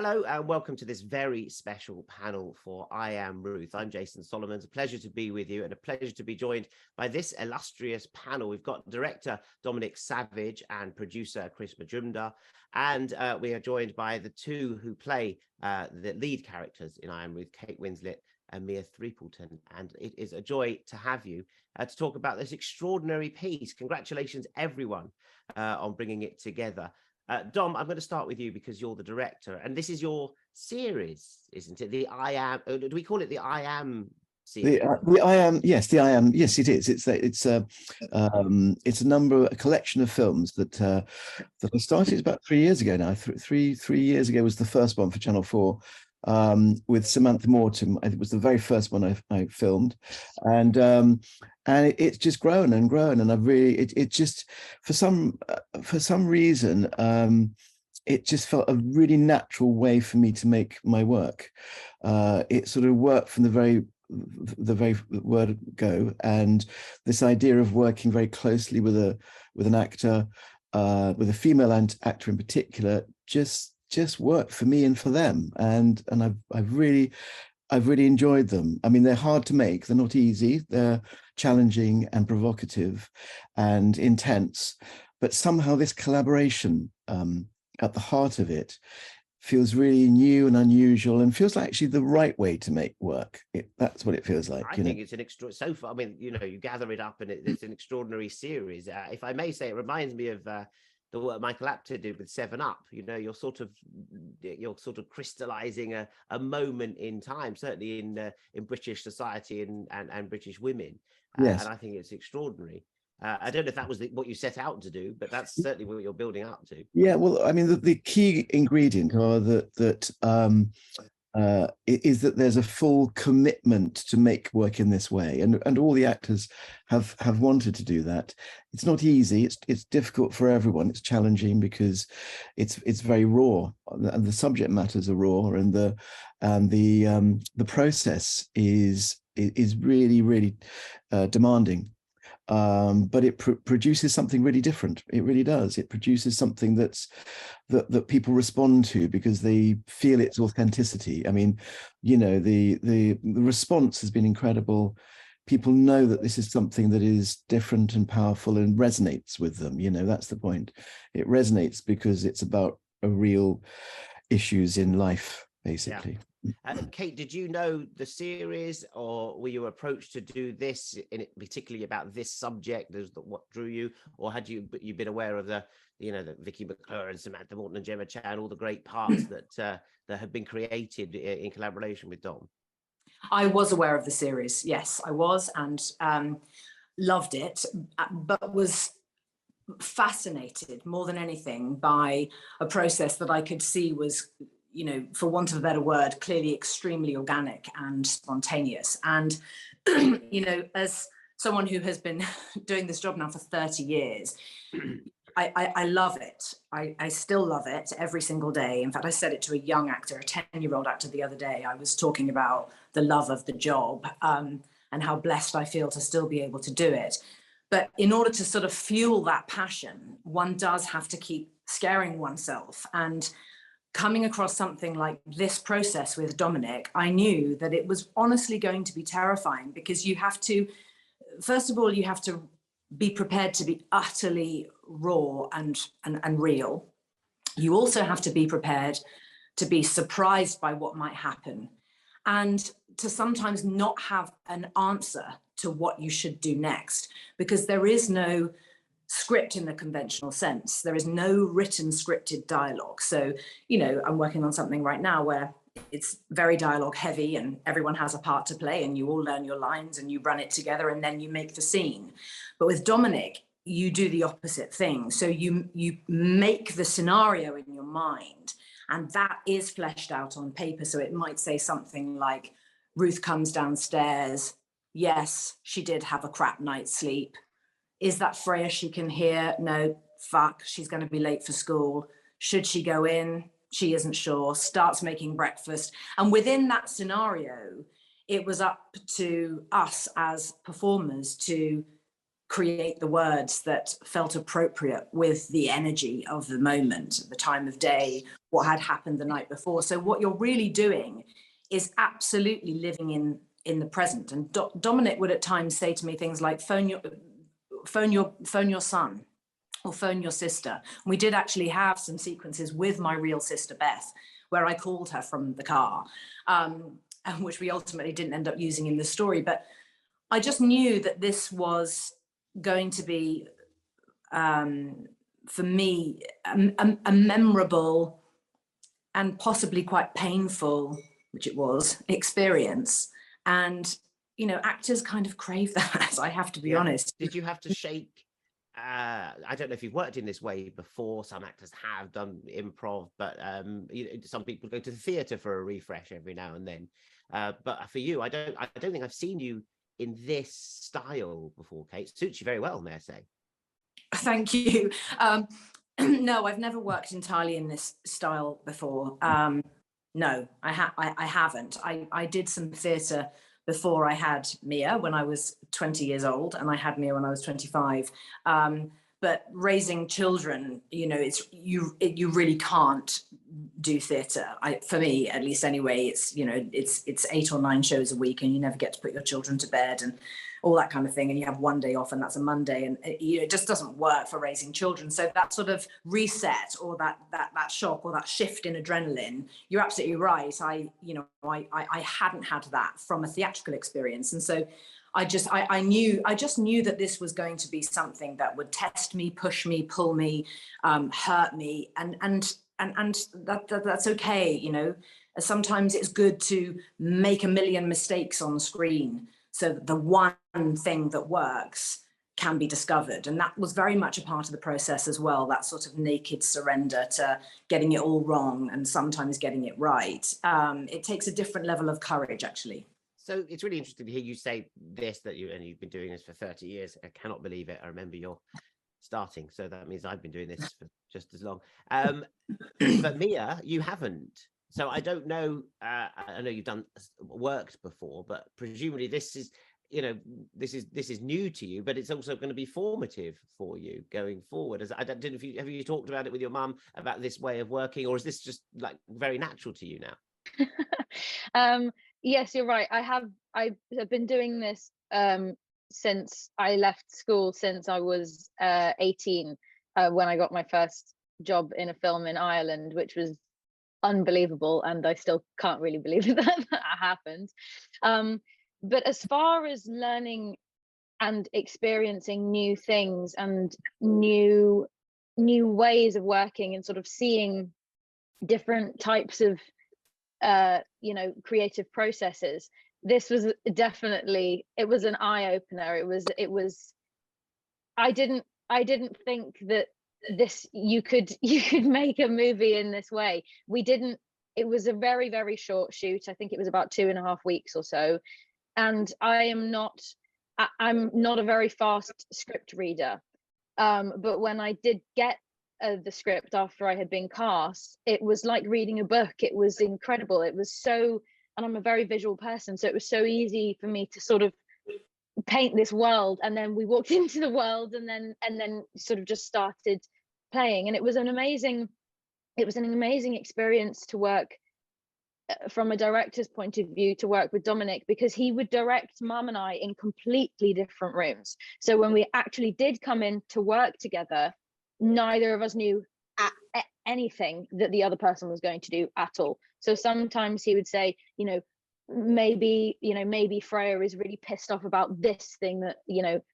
Hello and welcome to this very special panel for I Am Ruth. I'm Jason Solomon. It's a pleasure to be with you and a pleasure to be joined by this illustrious panel. We've got director Dominic Savage and producer Krish Majumdar, and we are joined by the two who play the lead characters in I Am Ruth, Kate Winslet and Mia Threapleton. And it is a joy to have you to talk about this extraordinary piece. Congratulations, everyone, on bringing it together. Dom, I'm going to start with you because you're the director, and this is your series, isn't it? The I Am. Do we call it the I Am series? The I Am. Yes, the I Am. Yes, it is. It's a collection of films that I started about 3 years ago now. Three years ago was the first one for Channel 4. With Samantha Morton. It was the very first one I filmed, and it's just grown and grown, and I've really it just for some reason it just felt a really natural way for me to make my work. It sort of worked from the very word go, and this idea of working very closely with an actor, with a female actor in particular, just work for me and for them, and I've really enjoyed them. I mean, they're hard to make, they're not easy, they're challenging and provocative and intense, but somehow this collaboration at the heart of it feels really new and unusual, and feels like actually the right way to make work. That's what it feels like. I think it's an extra. So far, I mean, you gather it up, and it's an extraordinary series. If I may say, it reminds me of the work Michael Apted did with 7 Up. You're sort of crystallizing a moment in time, certainly in British society and British women. Yes. And I think it's extraordinary. I don't know if that was what you set out to do, but that's certainly what you're building up to. Yeah, well, I mean, the key ingredient is that there's a full commitment to make work in this way, and all the actors have wanted to do that. It's not easy. It's difficult for everyone. It's challenging because it's very raw, and the subject matters are raw, and the process is really demanding. But it produces something really different. It really does. It produces something that people respond to because they feel its authenticity. I mean, the response has been incredible. People know that this is something that is different and powerful and resonates with them. That's the point. It resonates because it's about real issues in life, basically. Yeah. Kate, did you know the series, or were you approached to do this, particularly about this subject? What drew you, or had you been aware of the Vicky McClure and Samantha Morton and Gemma Chan, all the great parts that have been created in collaboration with Dom? I was aware of the series. Yes, I was, and loved it, but was fascinated more than anything by a process that I could see was, for want of a better word, clearly extremely organic and spontaneous. And, as someone who has been doing this job now for 30 years, I love it. I still love it every single day. In fact, I said it to a young actor, a 10-year-old actor the other day. I was talking about the love of the job and how blessed I feel to still be able to do it. But in order to sort of fuel that passion, one does have to keep scaring oneself. And coming across something like this process with Dominic, I knew that it was honestly going to be terrifying, because you have to, first of all, you have to be prepared to be utterly raw and real. You also have to be prepared to be surprised by what might happen, and to sometimes not have an answer to what you should do next, because there is no script in the conventional sense. There is no written scripted dialogue. So, I'm working on something right now where it's very dialogue heavy and everyone has a part to play and you all learn your lines and you run it together and then you make the scene. But with Dominic, you do the opposite thing. So you make the scenario in your mind, and that is fleshed out on paper. So it might say something like, Ruth comes downstairs. Yes, she did have a crap night's sleep. Is that Freya she can hear? No, fuck, she's going to be late for school. Should she go in? She isn't sure. Starts making breakfast. And within that scenario, it was up to us as performers to create the words that felt appropriate with the energy of the moment, the time of day, what had happened the night before. So what you're really doing is absolutely living in the present. And Dominic would at times say to me things like, phone your son or phone your sister. And we did actually have some sequences with my real sister Beth where I called her from the car, which we ultimately didn't end up using in the story. But I just knew that this was going to be, for me, a memorable and possibly quite painful, which it was, experience. And, you know, actors kind of crave that, I have to be honest. Did you have to shake? I don't know if you've worked in this way before. Some actors have done improv, but you know, some people go to the theatre for a refresh every now and then. But for you, I don't think I've seen you in this style before, Kate. Suits you very well, may I say. Thank you. No, I've never worked entirely in this style before. No, I haven't. I did some theatre before I had Mia when I was 20 years old, and I had Mia when I was 25. But raising children, you know, you really can't do theatre. For me, at least anyway, it's, you know, it's 8 or 9 shows a week, and you never get to put your children to bed and all that kind of thing. And you have one day off, and that's a Monday, and it just doesn't work for raising children. So that sort of reset, or that shock, or that shift in adrenaline, you're absolutely right. I hadn't had that from a theatrical experience, and so I just knew that this was going to be something that would test me, push me, pull me, hurt me, and that's okay. You know, sometimes it's good to make a million mistakes on screen so that the one thing that works can be discovered. And that was very much a part of the process as well, that sort of naked surrender to getting it all wrong and sometimes getting it right. It takes a different level of courage, actually. So it's really interesting to hear you say this, that you've been doing this for 30 years. I cannot believe it. I remember you're starting, so that means I've been doing this for just as long. But Mia, you haven't. So I don't know. I know you've worked before, but presumably this is, you know, this is new to you, but it's also going to be formative for you going forward. Have you talked about it with your mum about this way of working, or is this just like very natural to you now? Yes, you're right. I've been doing this since I left school, since I was 18, when I got my first job in a film in Ireland, which was unbelievable, and I still can't really believe that happened. But as far as learning and experiencing new things and new ways of working and sort of seeing different types of creative processes, this was definitely, it was an eye-opener. It was I didn't think that you could make a movie in this way. It was a very, very short shoot. I think it was about 2.5 weeks or so, and I'm not a very fast script reader, but when I did get the script after I had been cast, it was like reading a book. It was incredible. It was so, and I'm a very visual person, so it was so easy for me to sort of paint this world, and then we walked into the world, and then sort of just started playing. And it was an amazing experience to work from a director's point of view, to work with Dominic, because he would direct Mum and I in completely different rooms. So when we actually did come in to work together, neither of us knew anything that the other person was going to do at all. So sometimes he would say, maybe Freya is really pissed off about this thing that,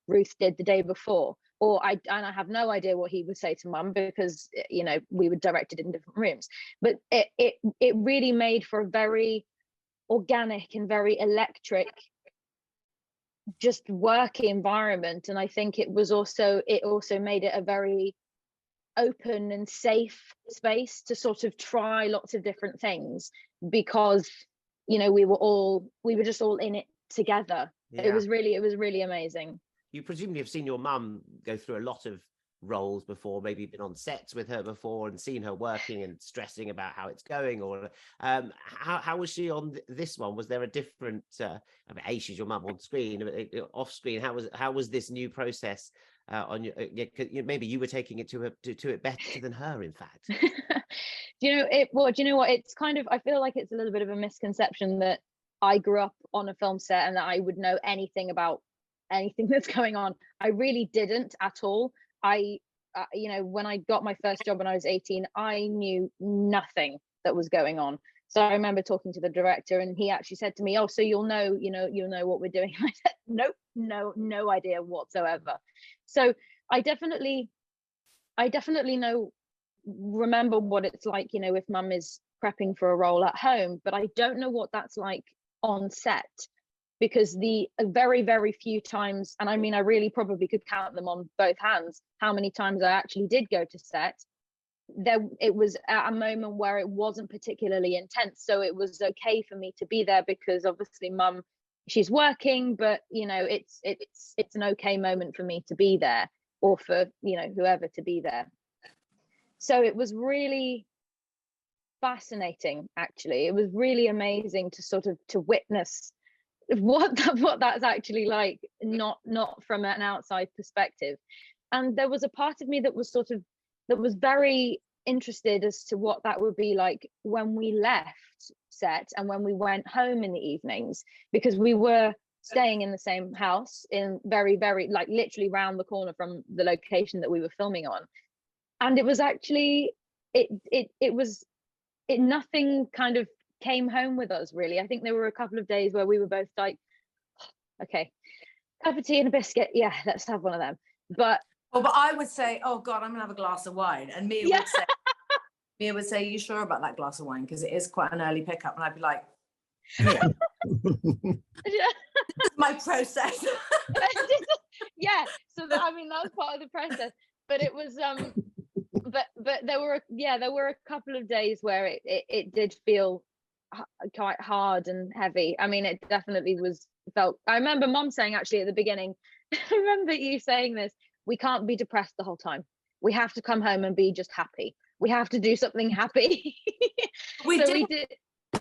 Ruth did the day before. Or I have no idea what he would say to Mum, because, we were directed in different rooms. But it really made for a very organic and very electric just work environment. And I think it also made it a very open and safe space to sort of try lots of different things, because we were just all in it together. Yeah. It was really amazing. You presumably have seen your mum go through a lot of roles before, maybe been on sets with her before and seen her working and stressing about how it's going, or how was she on this one? Was there a different I mean, she's your mum on screen, off screen, how was this new process on your maybe you were taking it to it better than her, in fact? Do you know what, it's kind of, I feel like it's a little bit of a misconception that I grew up on a film set and that I would know anything about anything that's going on. I really didn't at all. When I got my first job when I was 18, I knew nothing that was going on. So I remember talking to the director, and he actually said to me, "Oh, so you'll know what we're doing." And I said, "Nope, no idea whatsoever." So I definitely remember what it's like, if mum is prepping for a role at home, but I don't know what that's like on set, because the very, very few times, and I mean, I really probably could count them on both hands, how many times I actually did go to set, it was at a moment where it wasn't particularly intense. So it was okay for me to be there, because obviously mum, she's working, but it's an okay moment for me to be there, or for whoever to be there. So it was really fascinating, actually. It was really amazing to sort of to witness what that's actually like, not from an outside perspective. And there was a part of me that was very interested as to what that would be like when we left set and when we went home in the evenings, because we were staying in the same house, in very, very, like, literally round the corner from the location that we were filming on. And it was actually, nothing kind of came home with us, really. I think there were a couple of days where we were both like, okay, cup of tea and a biscuit, yeah, let's have one of them. But I would say, oh God, I'm gonna have a glass of wine, and Mia would say, you sure about that glass of wine, because it is quite an early pickup? And I'd be like, yeah. This is my process. Yeah, so that was part of the process. But it was but there were a couple of days where it did feel quite hard and heavy. I mean, it definitely felt. I remember mum saying, actually, at the beginning, I remember you saying this, we can't be depressed the whole time. We have to come home and be just happy. We have to do something happy. We did.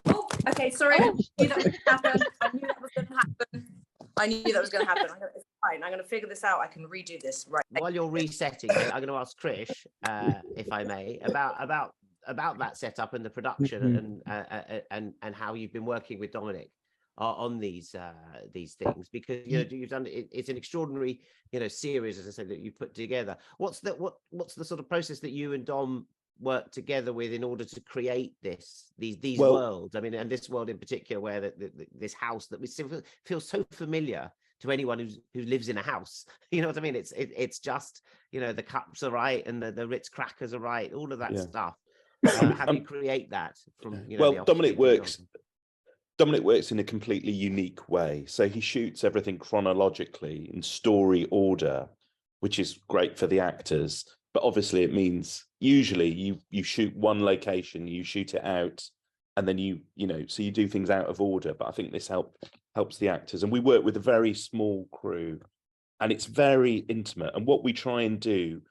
Oh, okay, sorry. I knew that was going to happen. I knew that was going to happen. It's fine. I'm going to figure this out. I can redo this right. While you're resetting, I'm going to ask Krish, if I may, about that setup and the production and how you've been working with Dominic on these things, because you've done it's an extraordinary series, as I said, that you put together. What's the sort of process that you and Dom work together with in order to create these worlds? I mean, and this world in particular, where this house that we feels so familiar to anyone who lives in a house. You know what I mean? It's just the cups are right and the Ritz crackers are right, all of that stuff. How do you create that from? Dominic works in a completely unique way. So he shoots everything chronologically in story order, which is great for the actors. But obviously it means usually you shoot one location, you shoot it out, and then so you do things out of order. But I think this helps the actors. And we work with a very small crew, and it's very intimate. And what we try and do,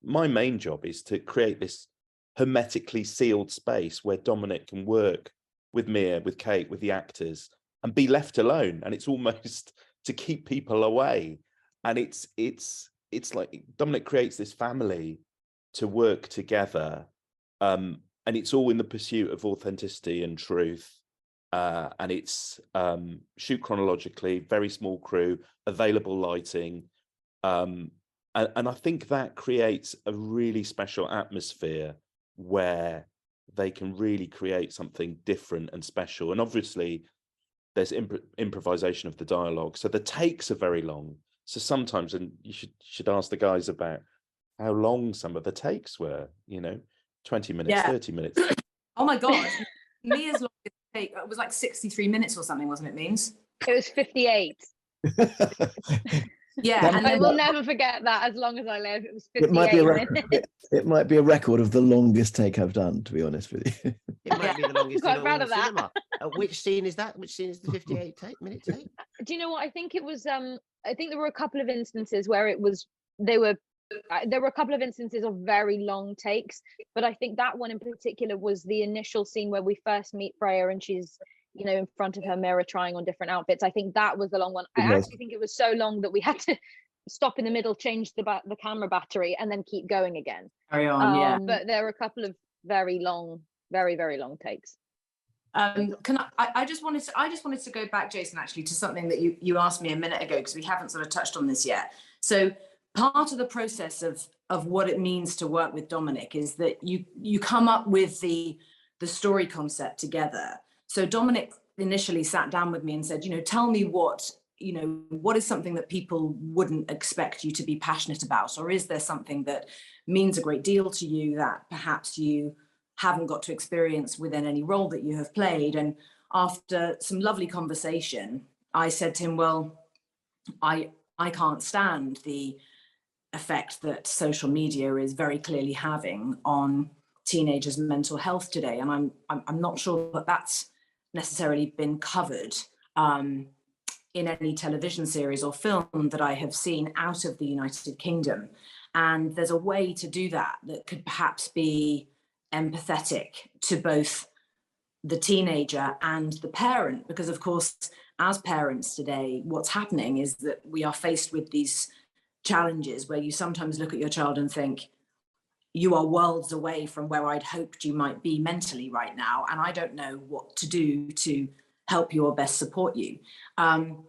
my main job is to create this hermetically sealed space where Dominic can work with Mia, with Kate, with the actors, and be left alone. And it's almost to keep people away. And it's like Dominic creates this family to work together, and it's all in the pursuit of authenticity and truth. And it's shoot chronologically, very small crew, available lighting, and I think that creates a really special atmosphere where they can really create something different and special. And obviously, there's improvisation of the dialogue, so the takes are very long. So sometimes, and you should ask the guys about how long some of the takes were, 20 minutes, 30 minutes. Oh my God. Mia's longest take, it was like 63 minutes or something, wasn't it, Means? It was 58. Yeah. And I will never forget that as long as I live. It was 58 minutes. It might be a record of the longest take I've done, to be honest with you. It might be the longest quite in proud all of that. cinema. Which scene is that? Which scene is the 58-minute take? Do you know what? I think it was, I think there were a couple of instances where they were there were a couple of instances of very long takes, but I think that one in particular was the initial scene where we first meet Freya and she's, you know, in front of her mirror trying on different outfits. I think that was the long one. I actually think it was so long that we had to stop in the middle, change the camera battery, and then keep going again. Carry on, yeah. But there were a couple of very long, very long takes. I just wanted to go back, Jason, actually, to something that you asked me a minute ago, because we haven't sort of touched on this yet. So part of the process of what it means to work with Dominic is that you come up with the story concept together. So Dominic initially sat down with me and said, you know, tell me what is something that people wouldn't expect you to be passionate about, or is there something that means a great deal to you that perhaps you haven't got to experience within any role that you have played? And after some lovely conversation, I said to him, well, I can't stand the effect that social media is very clearly having on teenagers' mental health today. And I'm not sure that that's necessarily been covered in any television series or film that I have seen out of the United Kingdom. And there's a way to do that could perhaps be empathetic to both the teenager and the parent, because of course, as parents today, what's happening is that we are faced with these challenges where you sometimes look at your child and think, you are worlds away from where I'd hoped you might be mentally right now, and I don't know what to do to help you or best support you. And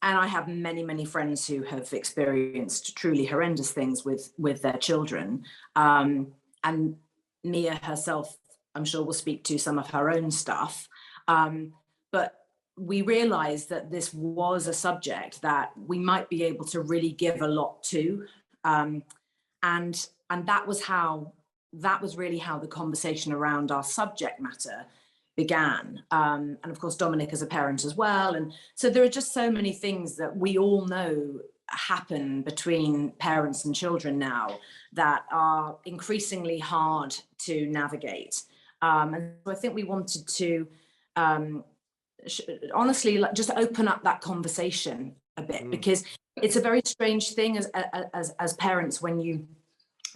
I have many friends who have experienced truly horrendous things with their children. And Mia herself, I'm sure, will speak to some of her own stuff. But we realized that this was a subject that we might be able to really give a lot to. And that was really how the conversation around our subject matter began. And of course, Dominic is a parent as well. And so there are just so many things that we all know happen between parents and children now that are increasingly hard to navigate. And so I think we wanted to honestly just open up that conversation a bit, because it's a very strange thing as parents when you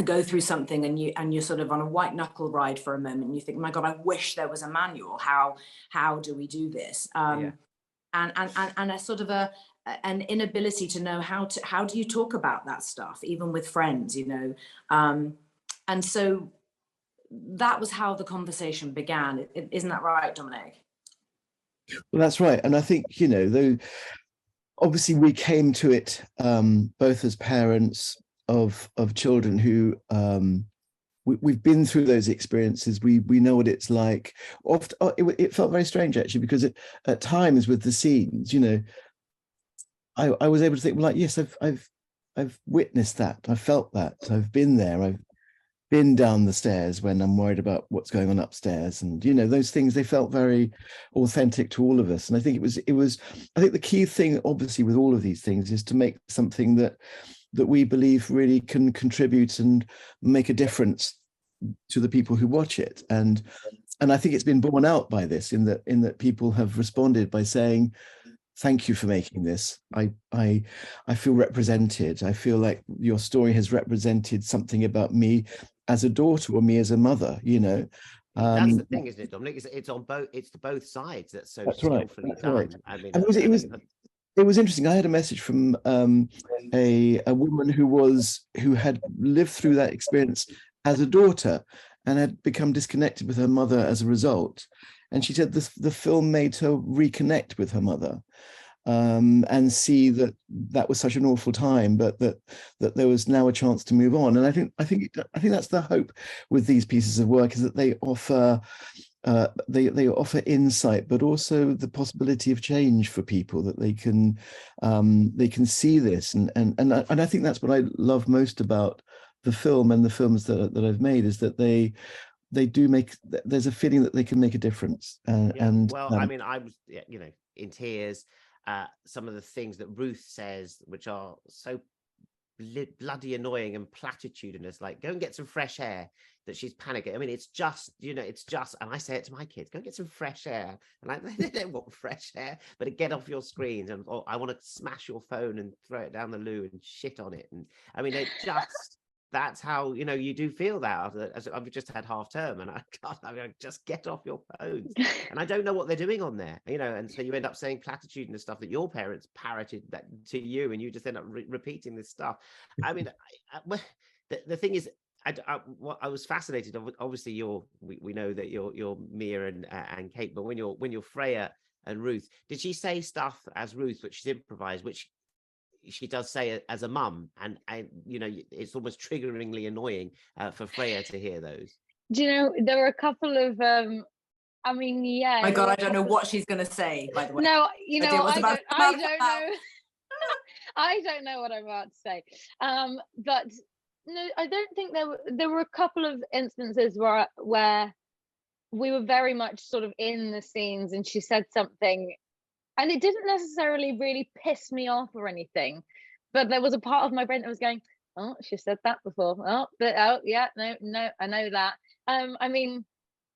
go through something and you're sort of on a white knuckle ride for a moment and you think, my God, I wish there was a manual. How do we do this? And a sort of an inability to know how do you talk about that stuff, even with friends, you know? And so that was how the conversation began. Isn't that right, Dominic? Well, that's right. And I think, you know, though, obviously we came to it both as parents of children who we've been through those experiences. We know what it's like. Often it felt very strange, actually, because at times with the scenes, you know, I was able to think, well, like, yes, I've witnessed that. I felt that. I've been there. I've been down the stairs when I'm worried about what's going on upstairs, and you know, those things, they felt very authentic to all of us. And I think it was I think the key thing, obviously, with all of these things is to make something that we believe really can contribute and make a difference to the people who watch it. And I think it's been borne out by this, in that people have responded by saying, thank you for making this. I feel represented. I feel like your story has represented something about me as a daughter or me as a mother, you know. That's the thing, isn't it, Dominic? It's on both. It's the both sides that's so skillfully done. Right. I mean, it was interesting. I had a message from a woman who had lived through that experience as a daughter and had become disconnected with her mother as a result. And she said the film made her reconnect with her mother, and see that was such an awful time, but that there was now a chance to move on. And I think that's the hope with these pieces of work, is that they offer insight, but also the possibility of change for people, that they can see this. And I think that's what I love most about the film and the films that I've made, is that they do make, there's a feeling that they can make a difference. I mean, I was, you know, in tears. Some of the things that Ruth says, which are so bloody annoying and platitudinous, like go and get some fresh air, that she's panicking. I mean, it's just, you know, and I say it to my kids, go and get some fresh air. And they don't want fresh air, but get off your screens. And I want to smash your phone and throw it down the loo and shit on it. And I mean, it just that's how, you know, you do feel that after, as I've just had half term, and I mean, just get off your phones. And I don't know what they're doing on there, you know, and so you end up saying platitude and stuff that your parents parroted that to you, and you just end up repeating this stuff. I mean, the thing is, I was fascinated. Obviously, we know that you're Mia and Kate, but when you're Freya and Ruth, did she say stuff as Ruth, which she's improvised, which she does say as a mum, and you know, it's almost triggeringly annoying for Freya to hear those? Do you know, there were a couple of I mean, yeah. My God, I don't know what she's going to say, by the way. No, you know, I don't know. I don't know what I'm about to say. But no, I don't think there were a couple of instances where we were very much sort of in the scenes, and she said something, and it didn't necessarily really piss me off or anything, but there was a part of my brain that was going, oh, she said that before. Oh, but oh yeah, no, I know that. I mean,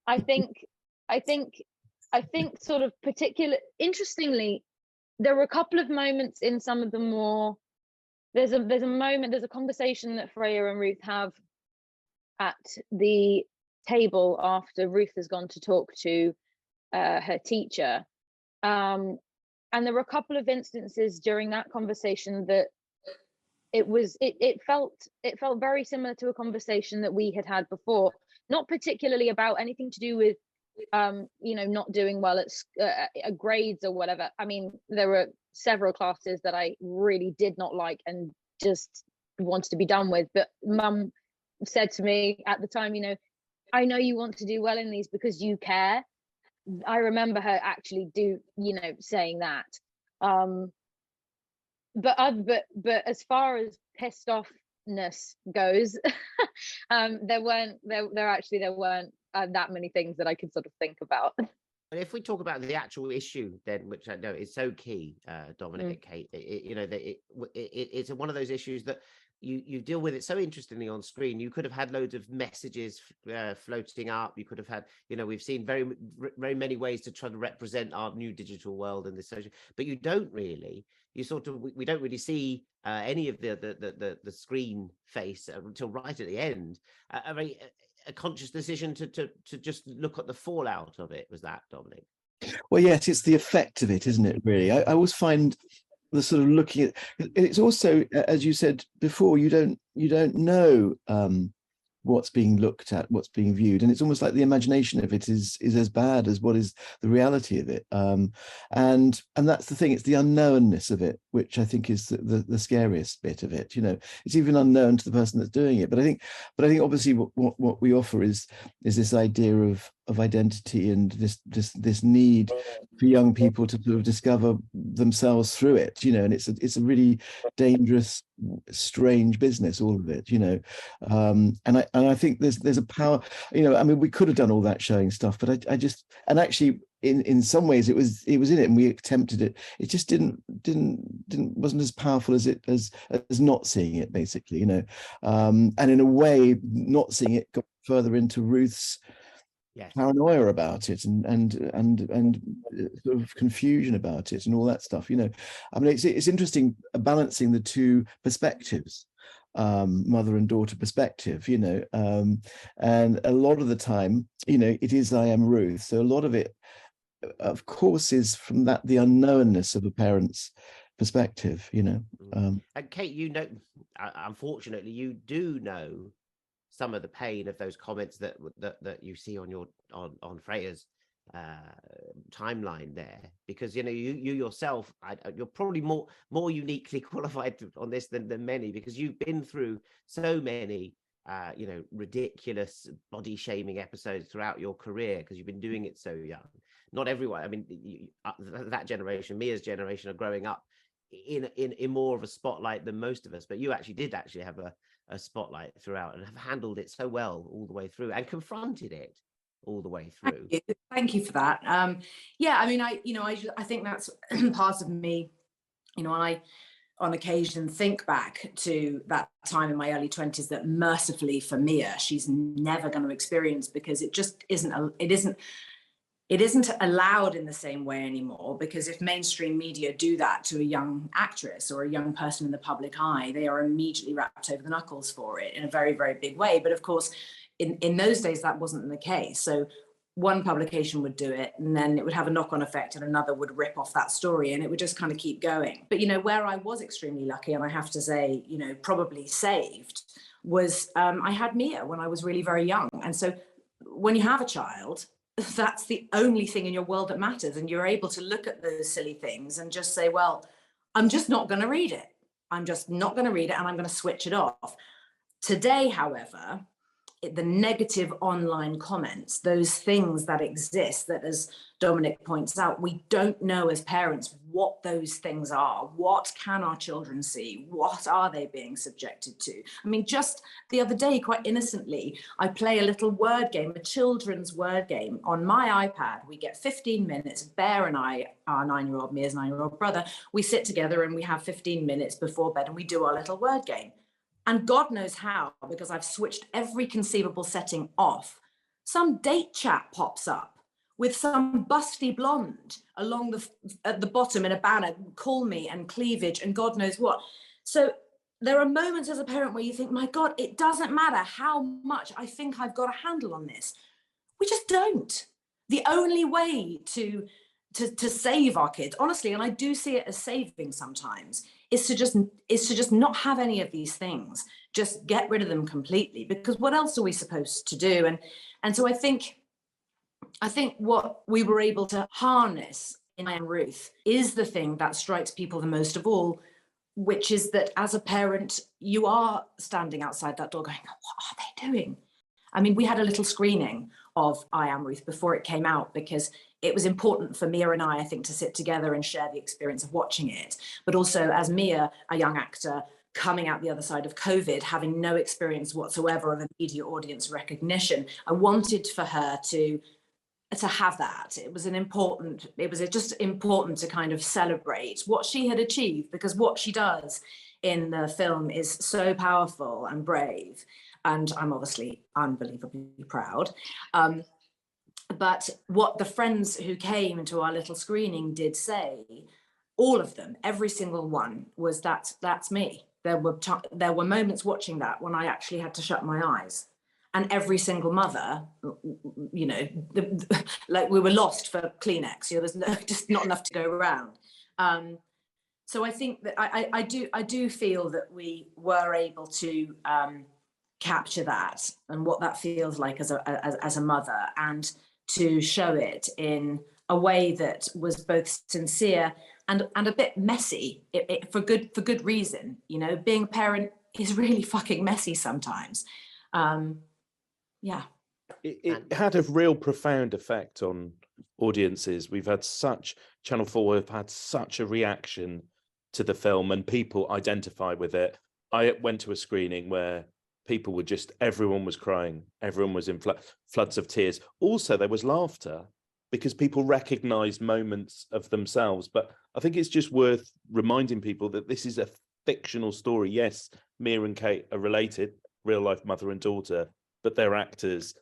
I think sort of interestingly, there were a couple of moments in some of the more, there's a conversation that Freya and Ruth have at the table after Ruth has gone to talk to her teacher. And there were a couple of instances during that conversation that it felt very similar to a conversation that we had before, not particularly about anything to do with you know, not doing well at grades or whatever. I mean, there were several classes that I really did not like and just wanted to be done with, but Mum said to me at the time, you know, I know you want to do well in these because you care. I remember her actually saying that. But as far as pissed offness goes, there weren't that many things that I could sort of think about. And if we talk about the actual issue, then, which I know is so key, Dominic and Kate, it's one of those issues that you deal with it so interestingly on screen. You could have had loads of messages floating up. You could have had, you know, we've seen very, very many ways to try to represent our new digital world and this social, but you don't really. You sort of, we don't really see any of the screen face until right at the end. A conscious decision to just look at the fallout of it. Was that, Dominic? Well, yes, it's the effect of it, isn't it? Really, I always find the sort of looking at it's also, as you said before, you don't know what's being looked at, what's being viewed, and it's almost like the imagination of it is as bad as what is the reality of it. And that's the thing, it's the unknownness of it, which I think is the scariest bit of it. You know, it's even unknown to the person that's doing it. But I think obviously what we offer is this idea of identity and this need for young people to sort of discover themselves through it, you know, and it's a really dangerous, strange business, all of it, you know. And I think there's a power, you know. I mean, we could have done all that showing stuff, but I just, and actually in some ways it was in it, and we attempted it. It just wasn't as powerful as not seeing it, basically, you know. And in a way, not seeing it got further into Ruth's paranoia about it and sort of confusion about it and all that stuff, you know. I mean, it's interesting balancing the two perspectives, mother and daughter perspective, you know, and a lot of the time, you know, it is I Am Ruth, so a lot of it, of course, is from the unknownness of a parent's perspective, you know. And Kate, you know, unfortunately, you do know some of the pain of those comments that you see on Freya's timeline there, because, you know, you yourself, you're probably more uniquely qualified on this than many, because you've been through so many you know, ridiculous body shaming episodes throughout your career, because you've been doing it so young. Not everyone, I mean, that generation, Mia's generation, are growing up in more of a spotlight than most of us, but you did have a spotlight throughout and have handled it so well all the way through and confronted it all the way through. Thank you for that. Yeah, I mean, I think that's part of me, you know, and I on occasion think back to that time in my early 20s that mercifully for Mia, she's never going to experience, because it just isn't it isn't allowed in the same way anymore, because if mainstream media do that to a young actress or a young person in the public eye, they are immediately wrapped over the knuckles for it in a very, very big way. But of course, in those days, that wasn't the case. So one publication would do it, and then it would have a knock-on effect, and another would rip off that story, and it would just kind of keep going. But, you know, where I was extremely lucky, and I have to say, you know, probably saved, was I had Mia when I was really very young. And so when you have a child, that's the only thing in your world that matters. And you're able to look at those silly things and just say, well, I'm just not going to read it. I'm just not going to read it, and I'm going to switch it off. Today, however, the negative online comments, those things that exist, that, as Dominic points out, we don't know as parents what those things are. What can our children see? What are they being subjected to? I mean, just the other day, quite innocently, I play a little word game, a children's word game on my iPad. We get 15 minutes. Bear and I, our 9-year-old, Mia's 9-year-old brother, we sit together and we have 15 minutes before bed and we do our little word game. And God knows how, because I've switched every conceivable setting off, some date chat pops up with some busty blonde along at the bottom in a banner, call me, and cleavage and God knows what. So there are moments as a parent where you think, my God, it doesn't matter how much I think I've got a handle on this. We just don't. The only way to save our kids, honestly, and I do see it as saving sometimes, is to just not have any of these things. Just get rid of them completely, because what else are we supposed to do? And so I think what we were able to harness in I Am Ruth is the thing that strikes people the most of all, which is that as a parent, you are standing outside that door going, what are they doing? I mean, we had a little screening of I Am Ruth before it came out, because it was important for Mia and I think, to sit together and share the experience of watching it. But also, as Mia, a young actor coming out the other side of COVID, having no experience whatsoever of a media audience recognition, I wanted for her to have that. It was just important to kind of celebrate what she had achieved, because what she does in the film is so powerful and brave. And I'm obviously unbelievably proud. But what the friends who came to our little screening did say, all of them, every single one, was that's me. There were moments watching that when I actually had to shut my eyes. And every single mother, you know, like we were lost for Kleenex. You know, there's just not enough to go around. So I think that I do feel that we were able to capture that and what that feels like as a mother, and to show it in a way that was both sincere and a bit messy, for good reason. You know, being a parent is really fucking messy sometimes. Yeah. It had a real profound effect on audiences. Channel 4 have had such a reaction to the film, and people identify with it. I went to a screening where people were everyone was crying. Everyone was in floods of tears. Also, there was laughter because people recognized moments of themselves. But I think it's just worth reminding people that this is a fictional story. Yes, Mia and Kate are related, real life mother and daughter, but they're actors.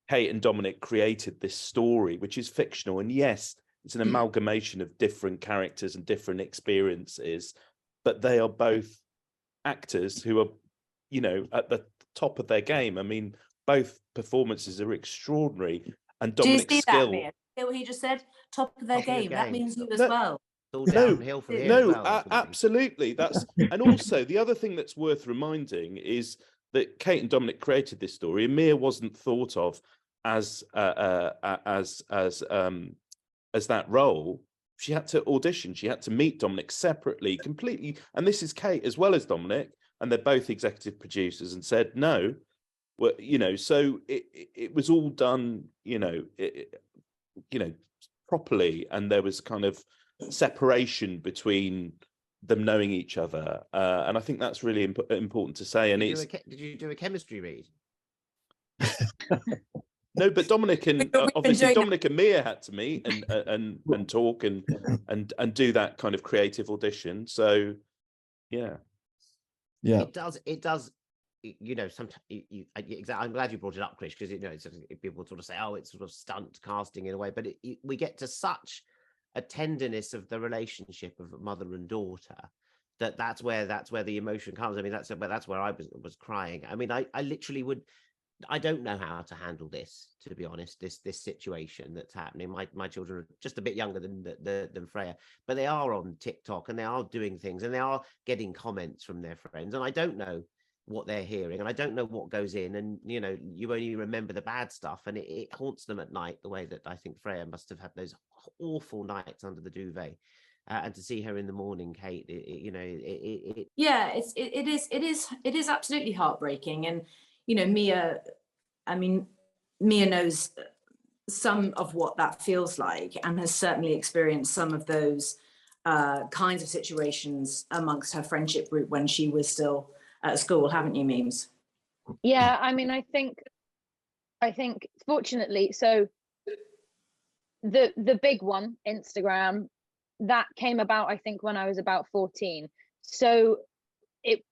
Kate and Dominic created this story, which is fictional. And yes, it's an amalgamation of different characters and different experiences, but they are both actors who are, you know, at the top of their game. I mean, both performances are extraordinary. And Dominic's skill. That, Mia? Hear what he just said? Top of their game. That means you as well. All downhill from here as well, absolutely. And also the other thing that's worth reminding is that Kate and Dominic created this story, and Mia wasn't thought of as that role. She had to audition. She had to meet Dominic separately, completely. And this is Kate as well as Dominic, and they're both executive producers, and said no. Well, you know, so it was all done, you know, properly, and there was kind of separation between them knowing each other, and I think that's really important to say. And did you do a chemistry read? No, but Dominic and obviously Dominic and Mia had to meet and talk and do that kind of creative audition. So yeah. It does you know, sometimes exactly. I'm glad you brought it up, Krish, because, you know, people sort of say, oh, it's sort of stunt casting in a way, but we get to such a tenderness of the relationship of mother and daughter that's where the emotion comes. I mean, that's where I was crying. I mean, I literally I don't know how to handle this, to be honest, this situation that's happening. My children are just a bit younger than Freya, but they are on TikTok and they are doing things and they are getting comments from their friends, and I don't know what they're hearing and I don't know what goes in, and, you know, you only remember the bad stuff, and it haunts them at night, the way that I think Freya must have had those awful nights under the duvet. And to see her in the morning, Kate, yeah, it is absolutely heartbreaking. And, you know, Mia knows some of what that feels like and has certainly experienced some of those kinds of situations amongst her friendship group when she was still at school, haven't you, Memes? Yeah, I mean, I think fortunately, so the big one, Instagram, that came about, I think, when I was about 14. So it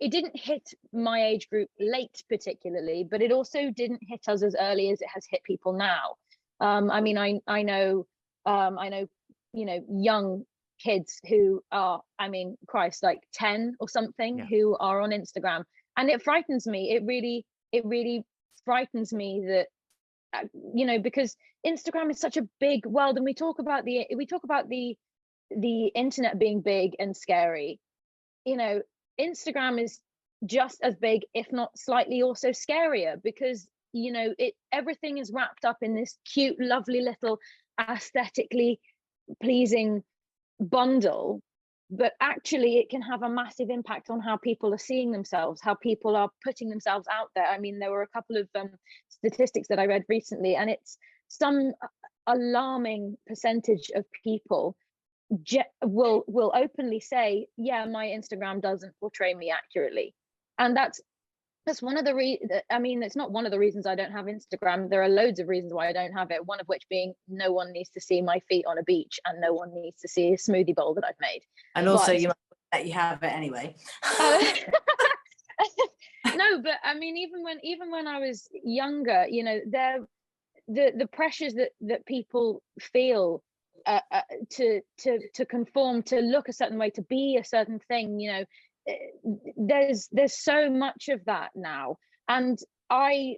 didn't hit my age group late particularly, but it also didn't hit us as early as it has hit people now. I mean, I know, you know, young kids who are, I mean, Christ, like 10 or something, who are on Instagram, and it frightens me. It really frightens me that, you know, because Instagram is such a big world, and we talk about the internet being big and scary. You know, Instagram is just as big, if not slightly also scarier, because, you know, everything is wrapped up in this cute, lovely little aesthetically pleasing bundle, but actually it can have a massive impact on how people are seeing themselves, how people are putting themselves out there. I mean, there were a couple of statistics that I read recently, and it's some alarming percentage of people will openly say, yeah, my Instagram doesn't portray me accurately. And that's one of the I mean, it's not one of the reasons I don't have Instagram. There are loads of reasons why I don't have it, one of which being no one needs to see my feet on a beach, and no one needs to see a smoothie bowl that I've made. And also, you might let you have it anyway. No, but I mean, even when I was younger, you know, the pressures that people feel to conform, to look a certain way, to be a certain thing, you know, there's so much of that now, and I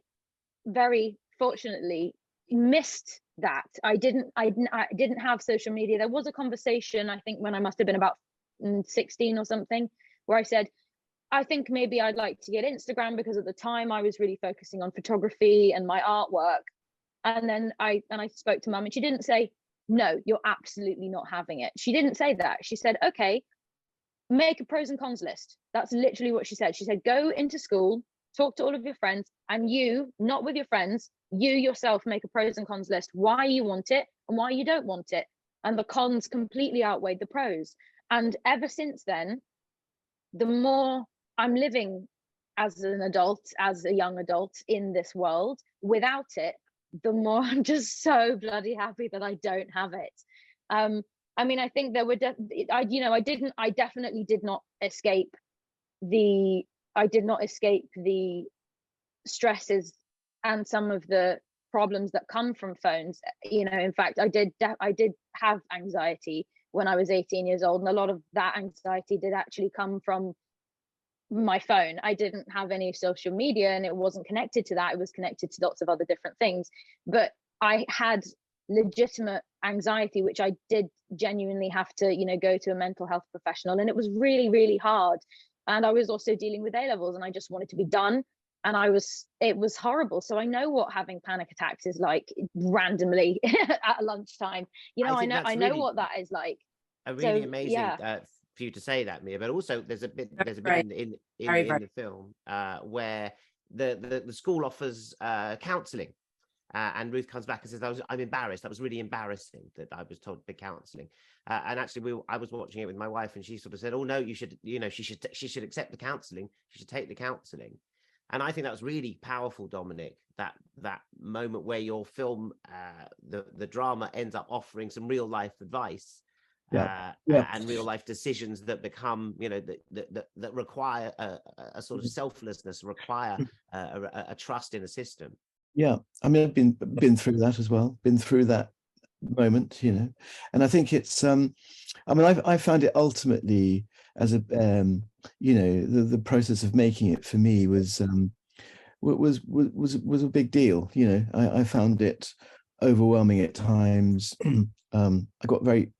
very fortunately missed that. I didn't have social media. There was a conversation, I think, when I must have been about 16 or something, where I said, I think maybe I'd like to get Instagram, because at the time I was really focusing on photography and my artwork. And then I spoke to Mum, and she didn't say, no, you're absolutely not having it. She didn't say that. She said, okay, make a pros and cons list. That's literally what she said. She said, go into school, talk to all of your friends, and you, not with your friends, you yourself make a pros and cons list, why you want it and why you don't want it. And the cons completely outweighed the pros. And ever since then, the more I'm living as an adult, as a young adult in this world without it, the more I'm just so bloody happy that I don't have it. I mean, I think there were, I definitely did not escape the stresses and some of the problems that come from phones. You know, in fact, I did have anxiety when I was 18 years old, and a lot of that anxiety did actually come from my phone. I didn't have any social media, and it wasn't connected to that. It was connected to lots of other different things, but I had legitimate anxiety, which I did genuinely have to, you know, go to a mental health professional, and it was really, really hard. And I was also dealing with A-levels, and I just wanted to be done, and it was horrible. So I know what having panic attacks is like randomly at lunchtime. You know, I know what that is like. Really amazing for you to say that, Mia. But also, there's a bit in the film where the school offers counselling. And Ruth comes back and says, I'm embarrassed. That was really embarrassing that I was told to be counselling. And actually, I was watching it with my wife, and she sort of said, oh, no, you should, you know, she should accept the counselling. She should take the counselling. And I think that was really powerful, Dominic, that moment where your film, the drama ends up offering some real life advice and real life decisions that become, you know, that require a sort of selflessness, require a trust in a system. Yeah, I mean, I've been through that as well, been through that moment, you know, and I think it's I mean, I found it ultimately as a you know, the process of making it for me was a big deal. You know, I found it overwhelming at times. I got very,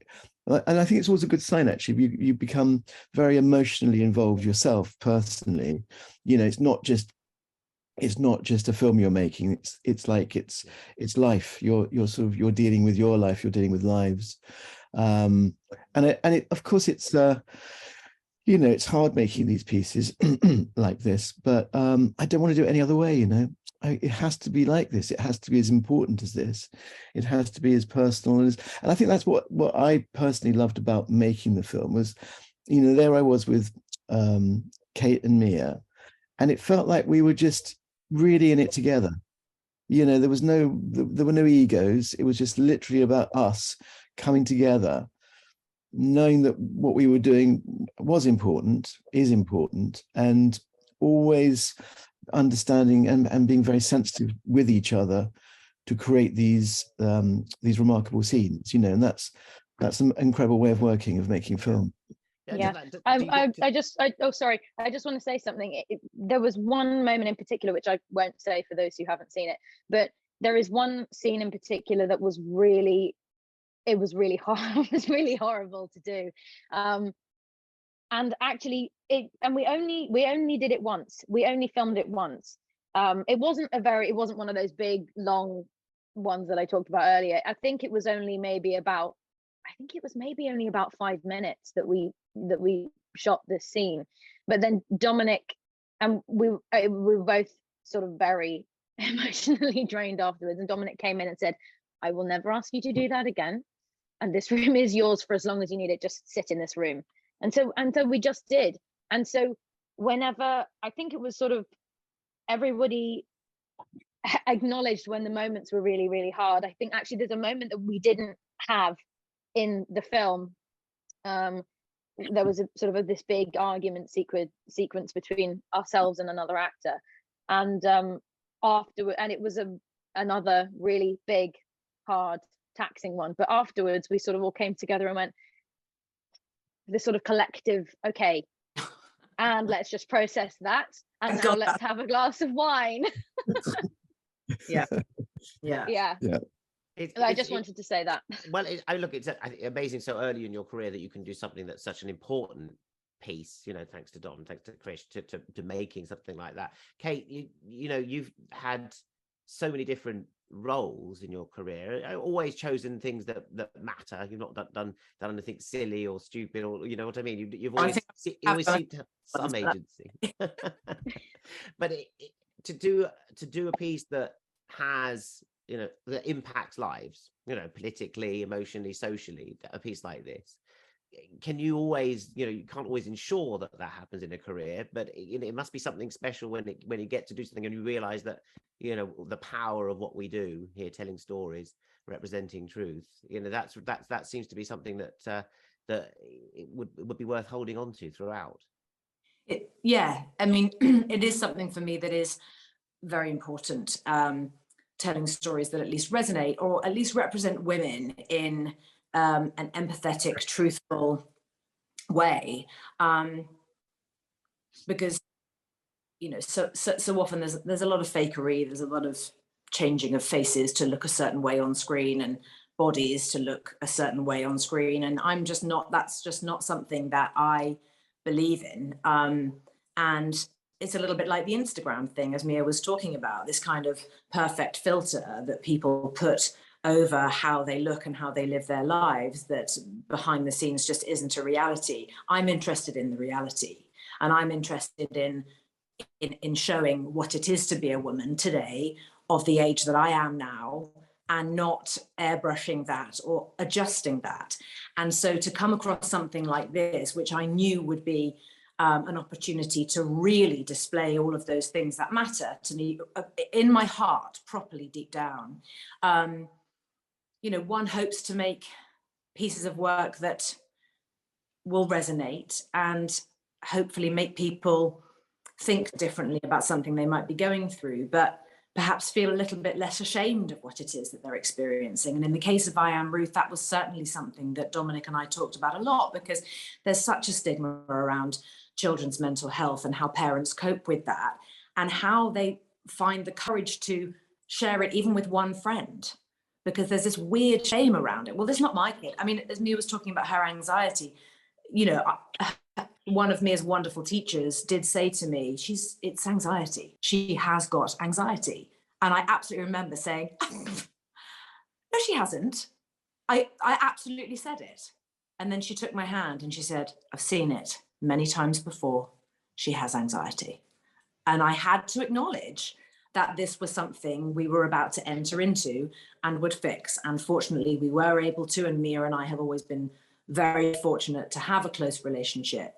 and I think it's always a good sign, actually. You become very emotionally involved yourself personally. You know, it's not just a film you're making. It's like it's life. You're dealing with your life. You're dealing with lives, and of course it's you know, it's hard making these pieces like this, but I don't want to do it any other way. You know, it has to be like this. It has to be as important as this. It has to be as personal as, and I think that's what I personally loved about making the film was, you know, there I was with Kate and Mia, and it felt like we were just really in it together. You know, there were no egos. It was just literally about us coming together, knowing that what we were doing was important, is important, and always understanding and being very sensitive with each other to create these remarkable scenes, you know, and that's an incredible way of working, of making film. Yeah, I just want to say something. There was one moment in particular, which I won't say for those who haven't seen it, but there is one scene in particular that was really, it was really hard. It was really horrible to do, and actually, we only did it once. We only filmed it once. It wasn't one of those big long ones that I talked about earlier. I think it was maybe only about 5 minutes that we shot this scene. But then Dominic and we were both sort of very emotionally drained afterwards, and Dominic came in and said, "I will never ask you to do that again, and this room is yours for as long as you need it. Just sit in this room." And so we just did. And so whenever, I think it was sort of everybody acknowledged when the moments were really, really hard. I think actually there's a moment that we didn't have in the film. There was a sort of this big argument sequence between ourselves and another actor, and afterward, and it was another really big, hard, taxing one. But afterwards, we sort of all came together and went, this sort of collective, okay, and let's just process that, and now let's have a glass of wine. Yeah. I just wanted to say that. Well, it's amazing so early in your career that you can do something that's such an important piece, you know, thanks to Dom, thanks to Krish, to making something like that. Kate, you know, you've had so many different roles in your career, always chosen things that matter. You've not done anything silly or stupid, or, you know what I mean? You've always seemed to have some agency. But to do a piece that has, you know, that impacts lives, you know, politically, emotionally, socially, a piece like this, can you always, you know, you can't always ensure that happens in a career, but it must be something special when you get to do something and you realize that, you know, the power of what we do here, telling stories, representing truth, you know, that seems to be something that it would be worth holding on to throughout. Yeah, I mean, it is something for me that is very important, telling stories that at least resonate or at least represent women in an empathetic, truthful way, because, you know, so often there's a lot of fakery, there's a lot of changing of faces to look a certain way on screen and bodies to look a certain way on screen, and that's just not something that I believe in, and it's a little bit like the Instagram thing, as Mia was talking about, this kind of perfect filter that people put over how they look and how they live their lives, that behind the scenes just isn't a reality. I'm interested in the reality, and I'm interested in showing what it is to be a woman today of the age that I am now, and not airbrushing that or adjusting that. And so to come across something like this, which I knew would be an opportunity to really display all of those things that matter to me in my heart, properly deep down. You know, one hopes to make pieces of work that will resonate and hopefully make people think differently about something they might be going through, but perhaps feel a little bit less ashamed of what it is that they're experiencing. And in the case of I Am Ruth, that was certainly something that Dominic and I talked about a lot, because there's such a stigma around children's mental health and how parents cope with that and how they find the courage to share it even with one friend, because there's this weird shame around it. Well, this is not my kid. I mean, as Mia was talking about her anxiety, you know, one of Mia's wonderful teachers did say to me, it's anxiety. She has got anxiety. And I absolutely remember saying, no, she hasn't. I absolutely said it. And then she took my hand and she said, I've seen it many times before. She has anxiety. And I had to acknowledge that this was something we were about to enter into and would fix. And fortunately, we were able to, and Mia and I have always been very fortunate to have a close relationship.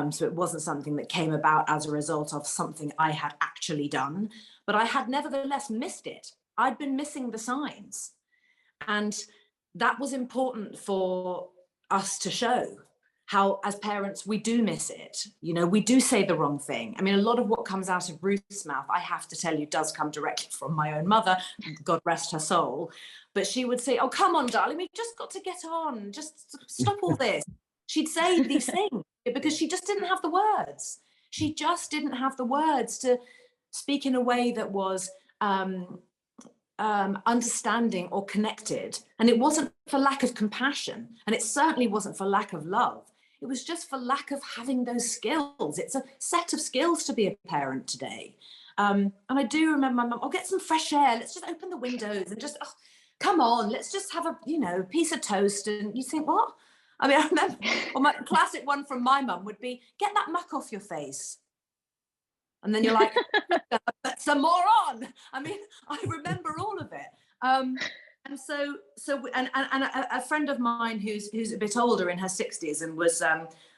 So it wasn't something that came about as a result of something I had actually done, but I had nevertheless missed it. I'd been missing the signs. And that was important for us to show how, as parents, we do miss it. You know, we do say the wrong thing. I mean, a lot of what comes out of Ruth's mouth, I have to tell you, does come directly from my own mother, God rest her soul. But she would say, oh, come on, darling, we've just got to get on. Just stop all this. She'd say these things because she just didn't have the words. She just didn't have the words to speak in a way that was understanding or connected. And it wasn't for lack of compassion. And it certainly wasn't for lack of love. It was just for lack of having those skills. It's a set of skills to be a parent today. And I do remember my mum, oh, get some fresh air. Let's just open the windows and just, oh, come on, let's just have a, you know, piece of toast. And you think, what? I mean, I remember, or my classic one from my mum would be, get that muck off your face. And then you're like, put some more on. I mean, I remember all of it. And so a friend of mine who's a bit older, in her 60s, and was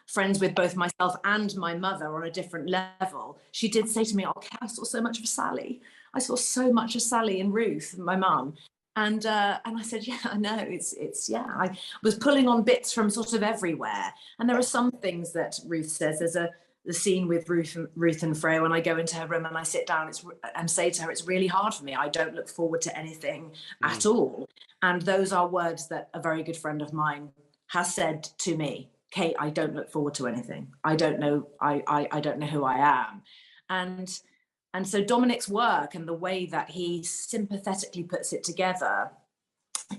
friends with both myself and my mother on a different level, she did say to me, okay, I saw so much of Sally. I saw so much of Sally in Ruth, my mum. And I said, yeah, I know, it's yeah, I was pulling on bits from sort of everywhere. And there are some things that Ruth says. There's the scene with Ruth and Freya, when I go into her room and I sit down and say to her, it's really hard for me. I don't look forward to anything at all. And those are words that a very good friend of mine has said to me, Kate, I don't look forward to anything. I don't know. I don't know who I am. And so Dominic's work and the way that he sympathetically puts it together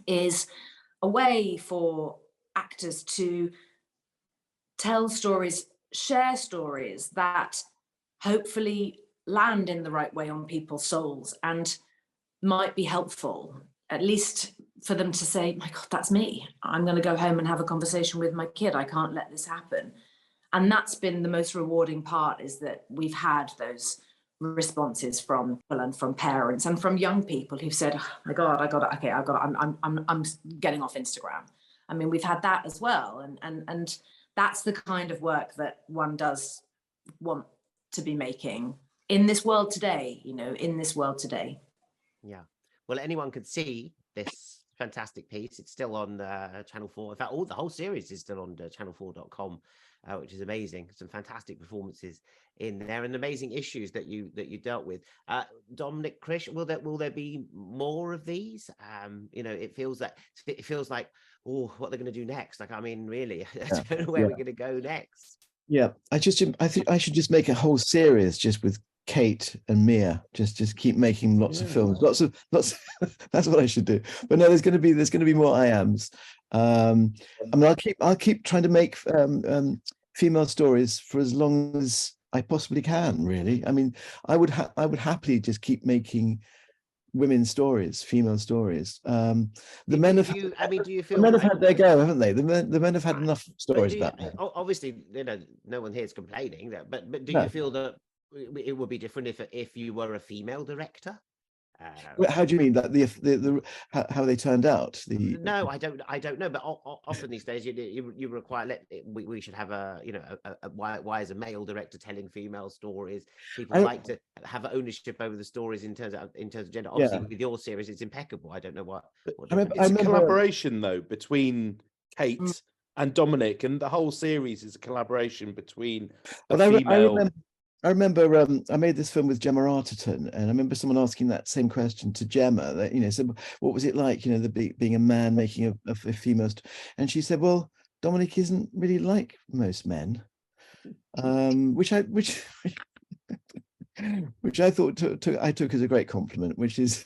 is a way for actors to tell stories, share stories that hopefully land in the right way on people's souls and might be helpful, at least for them to say, my God, that's me. I'm going to go home and have a conversation with my kid. I can't let this happen. And that's been the most rewarding part, is that we've had those responses from people and from parents and from young people who've said, oh my God, I'm getting off Instagram. I mean, we've had that as well. And that's the kind of work that one does want to be making in this world today, you know, in this world today. Yeah. Well, anyone could see this fantastic piece. It's still on Channel 4. In fact, the whole series is still on channel4.com, which is amazing. Some fantastic performances in there and amazing issues that you dealt with. Dominic, Krish, will there be more of these? You know, it feels like, oh, what they're going to do next. Like, I mean, really, I don't know where we're going to go next. Yeah, I think I should just make a whole series just with Kate and Mia. Just keep making lots of films, lots of. That's what I should do. But no, there's going to be more I Ams. I mean, I'll keep trying to make female stories for as long as I possibly can. Really, I mean, I would happily just keep making women's stories, female stories. The men have. I mean, do you feel the men have had their go, haven't they? The men have had enough stories about them. Obviously, you know, no one here is complaining that, but do you feel that it would be different if you were a female director? How do you mean that how they turned out? No, I don't know. But often these days, you require. We should have why is a male director telling female stories? People like to have ownership over the stories in terms of gender. Obviously, with your series, it's impeccable. I don't know what. It's a collaboration though between Kate and Dominic, and the whole series is a collaboration between a Well, female. I remember I made this film with Gemma Arterton, and I remember someone asking that same question to Gemma, that, you know, so what was it like, you know, being a man making a female, and she said, well, Dominic isn't really like most men, which I thought I took as a great compliment, which is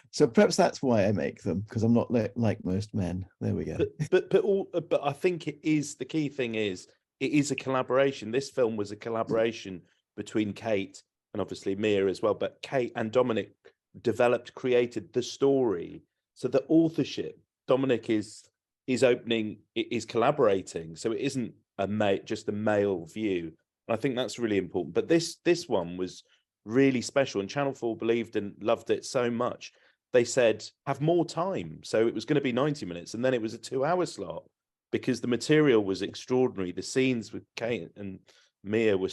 so perhaps that's why I make them, because I'm not like most men. There we go. But I think it is, the key thing is, it is a collaboration. This film was a collaboration between Kate and obviously Mia as well, but Kate and Dominic created the story. So the authorship, Dominic is collaborating. So it isn't just a male view. And I think that's really important. But this one was really special, and Channel 4 believed and loved it so much. They said, have more time. So it was going to be 90 minutes, and then it was a 2-hour slot, because the material was extraordinary. The scenes with Kate and Mia were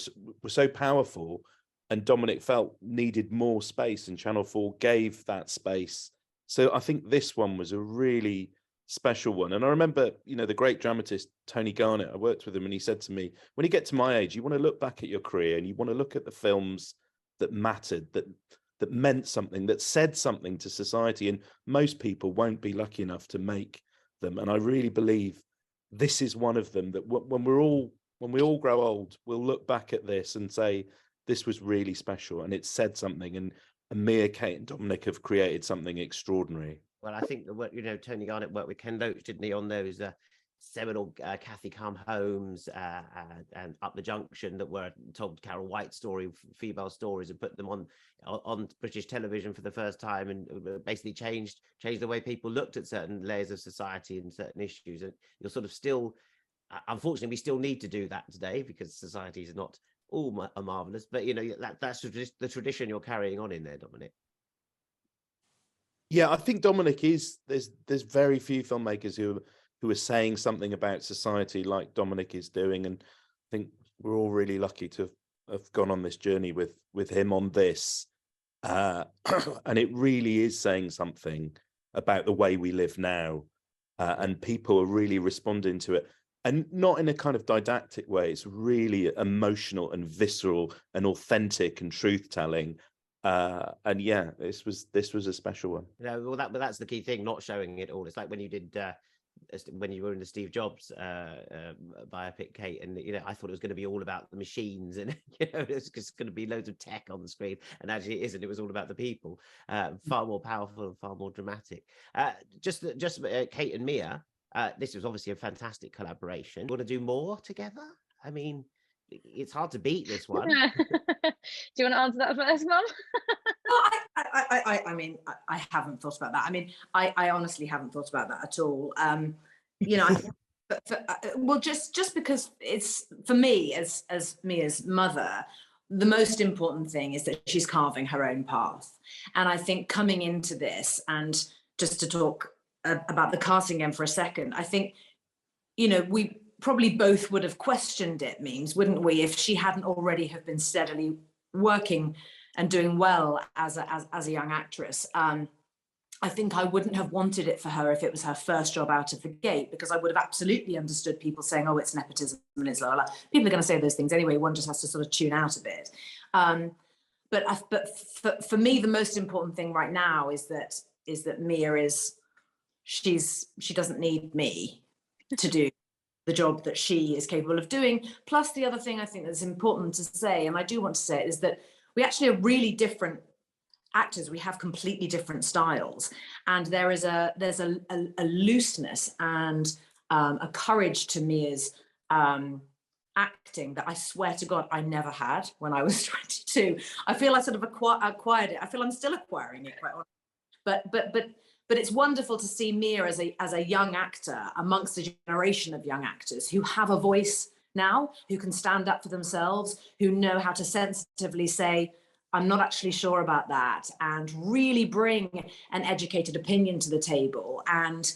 so powerful, and Dominic felt needed more space, and Channel 4 gave that space. So I think this one was a really special one. And I remember, you know, the great dramatist Tony Garnett, I worked with him, and he said to me, when you get to my age, you want to look back at your career and you want to look at the films that mattered, that meant something, that said something to society, and most people won't be lucky enough to make them. And I really believe this is one of them, that when we all grow old, we'll look back at this and say, this was really special, and it said something, and Mia, Kate and Dominic have created something extraordinary. Well, I think that, you know, Tony Garnett worked with Ken Loach, didn't he, on those seminal Kathy Come Homes and Up the Junction, that were told Carol White story, female stories, and put them on British television for the first time, and basically changed the way people looked at certain layers of society and certain issues. And you're sort of still, unfortunately, we still need to do that today, because society is not all marvelous. But, you know, that's the tradition you're carrying on in there, Dominic. Yeah, I think Dominic is, there's very few filmmakers who are saying something about society like Dominic is doing, and I think we're all really lucky to have gone on this journey with him on this, and it really is saying something about the way we live now, and people are really responding to it, and not in a kind of didactic way. It's really emotional and visceral and authentic and truth-telling. And yeah, this was a special one. Yeah, well, that's the key thing, not showing it all. It's like when you did when you were in the Steve Jobs biopic, Kate, and, you know, I thought it was going to be all about the machines, and, you know, it's just going to be loads of tech on the screen, and actually it isn't. It was all about the people, far more powerful and far more dramatic. Just Kate and Mia, this was obviously a fantastic collaboration. Want to do more together? I mean, it's hard to beat this one. Do you want to answer that first, Mum? I mean, I haven't thought about that. I mean, I honestly haven't thought about that at all. You know, well, just because it's, for me, as Mia's mother, the most important thing is that she's carving her own path. And I think coming into this, and just to talk about the casting again for a second, I think, you know, we probably both would have questioned it, Memes, wouldn't we, if she hadn't already have been steadily working and doing well as a young actress. I think I wouldn't have wanted it for her if it was her first job out of the gate, because I would have absolutely understood people saying, oh, it's nepotism and it's la. People are going to say those things anyway. One just has to sort of tune out a bit. But for me, the most important thing right now is that Mia she doesn't need me to do the job that she is capable of doing. Plus, the other thing I think that's important to say, and I do want to say it, is that we actually are really different actors. We have completely different styles, and there's a looseness and a courage to Mia's acting that I swear to God I never had when I was 22. I feel I sort of acquired it. I feel I'm still acquiring it, quite honestly. But it's wonderful to see Mia as a young actor amongst a generation of young actors who have a voice now, who can stand up for themselves, who know how to sensitively say, I'm not actually sure about that, and really bring an educated opinion to the table, and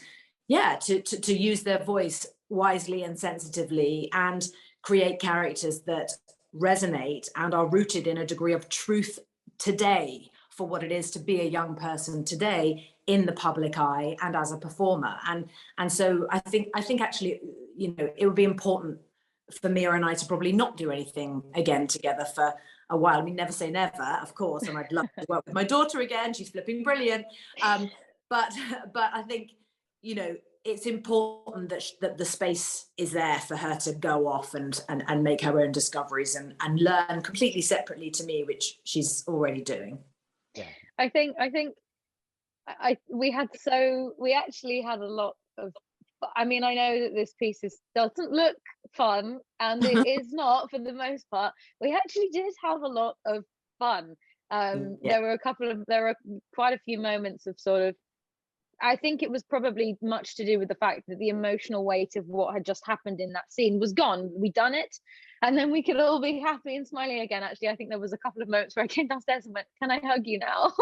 yeah, to use their voice wisely and sensitively, and create characters that resonate and are rooted in a degree of truth today for what it is to be a young person today in the public eye and as a performer. And so I think actually, you know, it would be important for Mia and I to probably not do anything again together for a while. I mean, never say never, of course, and I'd love to work with my daughter again. She's flipping brilliant. But I think, you know, it's important that the space is there for her to go off and make her own discoveries and learn completely separately to me, which she's already doing. Yeah. I think we actually had a lot of, I mean, I know that this piece doesn't look fun, and it is not for the most part. We actually did have a lot of fun. There were quite a few moments of sort of, I think it was probably much to do with the fact that the emotional weight of what had just happened in that scene was gone. We'd done it, and then we could all be happy and smiling again. Actually, I think there was a couple of moments where I came downstairs and went, "Can I hug you now?"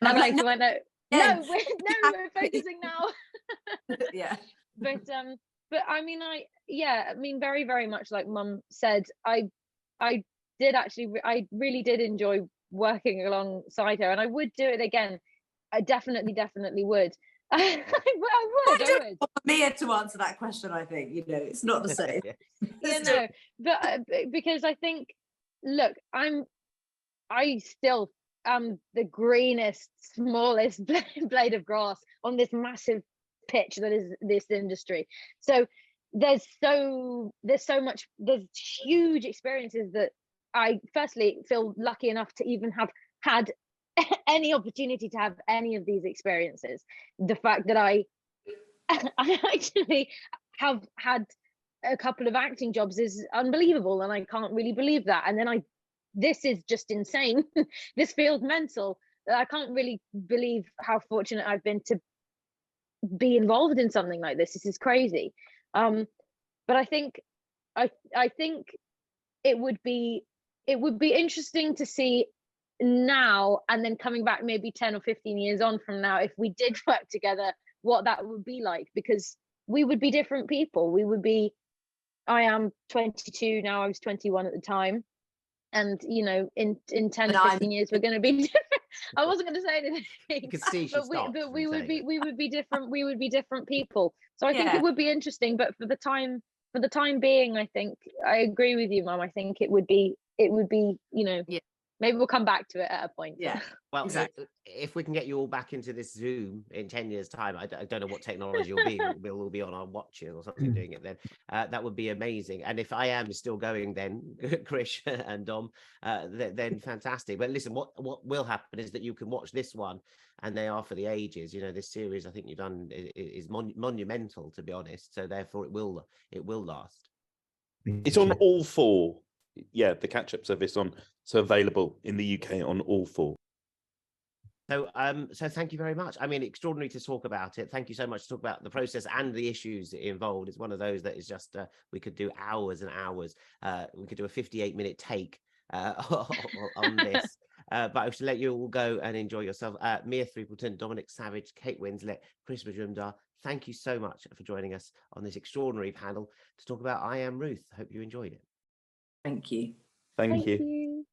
And I'm like, "No, we're focusing now." Yeah. But I mean, very, very much like Mum said, I really did enjoy working alongside her, and I would do it again. I definitely would. I would. Mia to answer that question, I think, you know, it's not the same. But because I think, look, I still am the greenest, smallest blade of grass on this massive pitch that is this industry. So there's huge experiences that I firstly feel lucky enough to even have had any opportunity to have any of these experiences. The fact that I actually have had a couple of acting jobs is unbelievable, and I can't really believe that. And then this is just insane. This feels mental. I can't really believe how fortunate I've been to be involved in something like this. This is crazy. But I think it would be interesting to see now, and then coming back maybe 10 or 15 years on from now, if we did work together, what that would be like, because we would be different people. I am 22 now, I was 21 at the time, and you know, in 10 or 15 years we're going to be different. I wasn't going to say anything. You can see but we would be different people. So I think it would be interesting, but for the time being, I think I agree with you, Mum. I think it would be, you know, maybe we'll come back to it at a point. Yeah. Well, exactly. If we can get you all back into this Zoom in 10 years' time, I don't know what technology will be. We'll all be on our watches or something doing it then. That would be amazing. And if I Am is still going then, Krish and Dom, then fantastic. But listen, what will happen is that you can watch this one, and they are for the ages. You know, this series I think you've done is monumental, to be honest. So therefore it will last. It's on all four. Yeah, the catch-up service so available in the UK on all four. So thank you very much. I mean, extraordinary to talk about it. Thank you so much to talk about the process and the issues involved. It's one of those that is just we could do hours and hours. We could do a 58-minute take on this. But I should let you all go and enjoy yourself. Mia Threapleton, Dominic Savage, Kate Winslet, Krish Majumdar, thank you so much for joining us on this extraordinary panel to talk about I Am Ruth. Hope you enjoyed it. Thank you. Thank you.